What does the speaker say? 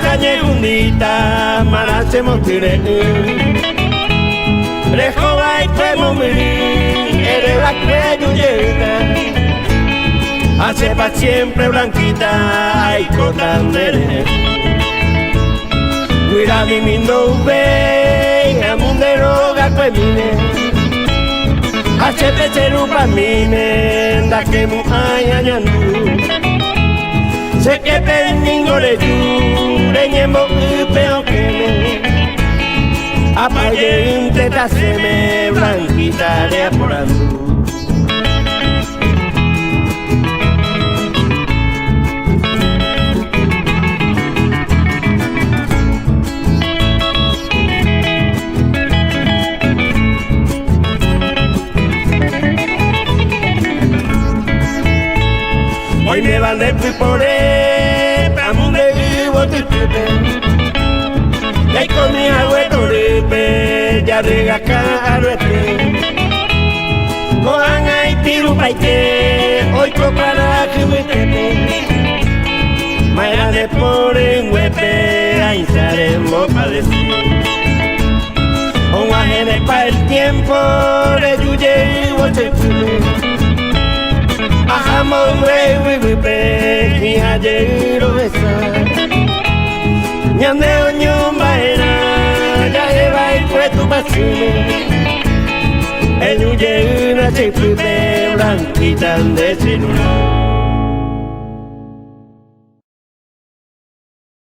cañe gundita, marache motire. Rejo vai temo miri, eres la cuello llena. Hace pa' siempre blanquita, y cotandere. Cuida mi mindo ve, amundero gacue Hace te cherupa mine, da que mu añañandu. Sé que peningo le yu, reñemo peo que me. Apague un tetaceme, blanquita de aporando. Hoy me van de pipore, amunde vivo tipepe. Ya con mi abuelo ripe, ya rega caro Coan ay tiru paite, hoy copara que me tepe. Maya de por en huepe, ahí saremos pa' decir. Un ajene pa' el tiempo, le yuye y boche Bajamos huevo mi hallero besar. Ñandeo ñomba era, ya lleva el puesto vacío. El huye una chipipe blanquita de celular.